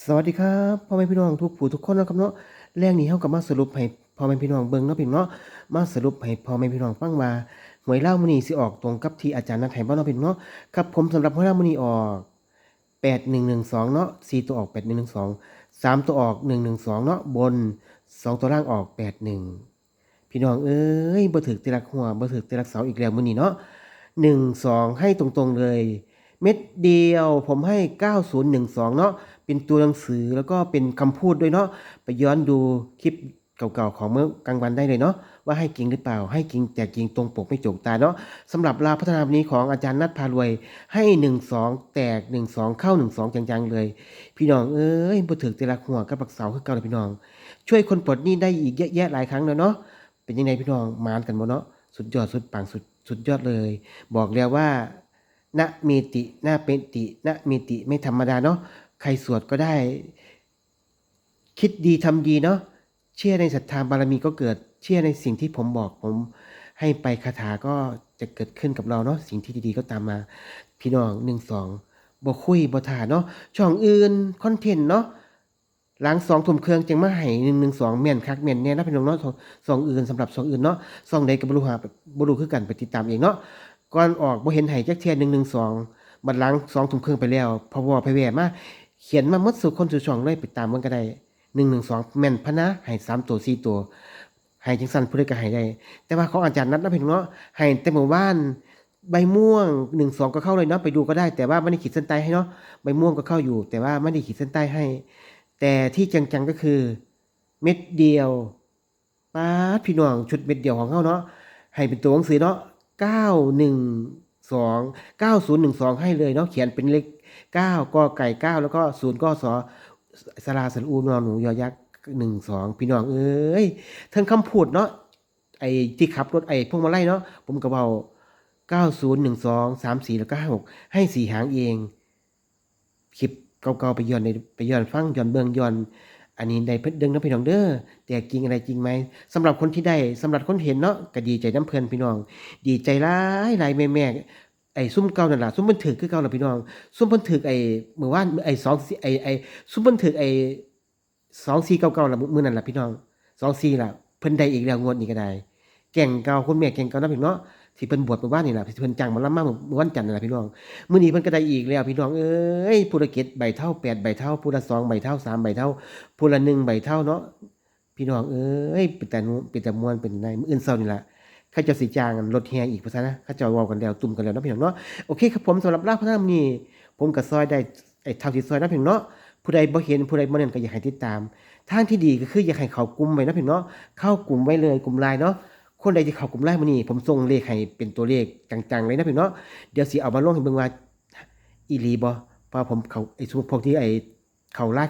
สวัสดีครับพ่อแม่พี่น้องทุกผู้ทุกคนนะครับเนาะแรงนี้เฮาก็มาสรุปให้พ่อแม่พี่น้องเบิ่งเนาะพี่น้องเนาะมาสรุปให้พ่อแม่พี่น้องฟังว่าหวยราวมื้อนี้สิออกตรงกับที่อาจารย์นัดให้บ่เนาะพี่น้องเนาะครับผมสำหรับหวยราวมื้อนี้ออก8112เนาะ4ตัวออก8112 3ตัวออก112เนาะบน2ตัวล่างออก81พี่น้องเอ้ยบ่ถูกแต่ลักหัวบ่ถูกแต่ลักเสาอีกแล้วมื้อนี้เนาะ12ให้ตรงๆเลย เม็ดเดียวผมให้9012เนาะเป็นตัวหนังสือแล้วก็เป็นคำพูดด้วยเนาะไปย้อนดูคลิปเก่าๆของเมื่อกลางวันได้เลยเนาะว่าให้จริงหรือเปล่าให้จริงแต่จริงตรงปกไม่จกตาเนาะสำหรับลาวพัฒนาวันนี้ของอาจารย์นัทพารวยให้12แตก12เข้า12จังๆเลยพี่น้องเอ้ยบ่ถึกแต่ละหัวกับปักเสาคือเก่าเลยพี่น้องช่วยคนปลดหนี้ได้อีกเยอะแยะหลายครั้งแล้วเนาะเป็นยังไงพี่น้องมานกันบ่เนาะสุดยอดสุดปังสุดยอดเลย บอกแล้วว่าณมีติณเป็นติณมีติไม่ธรรมดาเนาะใครสวดก็ได้คิดดีทำดีเนาะเชื่อในศรัทธาบารมีก็เกิดเชื่อในสิ่งที่ผมบอกผมให้ไปคาถาก็จะเกิดขึ้นกับเราเนาะสิ่งที่ดีๆก็ตามมาพี่น้อง12บ่คุยบ่ท่าเนาะช่องอื่นคอนเทนต์เนาะหลัง2ทุ่มครึ่งจังมาให้112แม่นคักแม่นแน่นะพี่น้องเนาะช่องอื่นสำหรับช่องอื่นเนาะช่องใดก็บ่รู้หาบ่รู้คือกันไปติดตามเองเนาะ ก่อนออกบ่เห็นให้จักเที่ย112บัดหลัง2ทุ่มครึ่งไปแล้วพอเว้าไปแว้มาเขียนมาหมดซุคนซุช่องเลยไปตามเบิ่งก็ได้112แม่นพะนะให้3ตัว4ตัวให้จังซั่นผู้ใดก็ให้ได้แต่ว่าของอาจารย์นัดนะพี่น้องเนาะให้แต่เมื่อวานใบม่วง12ก็เข้าเลยเนาะไปดูก็ได้แต่ว่าไม่ได้ขีดเส้นใต้ให้เนาะใบม่วงก็เข้าอยู่แต่ว่าไม่ได้ขีดเส้นใต้ให้แต่ที่จังๆก็คือเม็ดเดียวป๊าดพี่น้องชุดเม็ดเดียวของเฮาเนาะให้เป็นตัวหนังสือเนาะ 912 9012ให้เลยเนาะเขียนเป็นเลข9กอไก่9แล้วก็0กอสอสระสระอูนอนหนูยอยักษ์12พี่น้องเอ้ยเทิงคำพูดเนาะไอ้ที่ขับรถไอ้พวกมาไล่เนาะผมก็เว้า9012 34แล้วก็56ให้4หางเองคลิปเก่าๆไปย้อนฟังย้อนเบิ่งย้อนอันนี้ได้เพิ่นเด้งเนาะพี่น้องเด้อแต่จริงอะไรจริงไหมสำหรับคนที่ได้สำหรับคนเห็นเนาะก็ดีใจน้ำเพิ่นพี่น้อง ดีใจหลายหลายแม่ๆไอ้ซุ่มเก่านั่นล่ะซุ่มเพิ่นถูกคือเก่าล่ะพี่น้องซุ่มเพิ่นถูกไอ้เมื่อวานไอ้2ไอ้ซุ่มเพิ่นถูกไอ้2499ล่ะมื้อนั้นล่ะพี่น้อง24ล่ะเพิ่นได้อีกแล้วงวดนี้ก็ได้แก๊งเก่าคุณแม่แก๊งเก่าเนาะพี่เนาะที่เพิ่นบวชเมื่อวานนี่ล่ะที่เพิ่นจ้างหมอลำมาเมื่อวันจันทร์นั่นล่ะพี่น้องมื้อนี้เพิ่นก็ได้อีกแล้วพี่น้องเอ้ยผู้ละ7ใบเท่า8ใบเท่าผู้ละ2ใบเท่า3ใบเท่าผู้ละ1ใบเท่าเนาะพี่น้องเอ้ยเป็นแต่ม่วนเป็นไงมื้ออื่นเช้านี่ล่ะ เขาเจ้าสิจ้างรถแห่อีกว่าซั่นนะเขาเจ้าเว้ากันแล้วตุ่มกันแล้วเนาะพี่น้องเนาะโอเคครับผมสำหรับราวพระธรรมนี้ผมก็ซอยได้ไอ้เท่าที่ซอยเนาะพี่น้องเนาะผู้ใดบ่เห็นผู้ใดบ่นั่นก็อยากให้ติดตามทางที่ดีก็คืออยากให้เข้ากลุ่มไว้เนาะพี่น้องเนาะเข้ากลุ่มไว้เลยกลุ่ม LINE เนาะคนใดที่เข้ากลุ่ม LINE มื้อนี้ผมส่งเลขให้เป็นตัวเลขจังๆเลยนะพี่น้องเนาะเดี๋ยวสิเอามาลงให้เบิ่งว่าอีหลีบ่เพราะผมเข้าไอ้พวกที่ไอ้เข้า LINE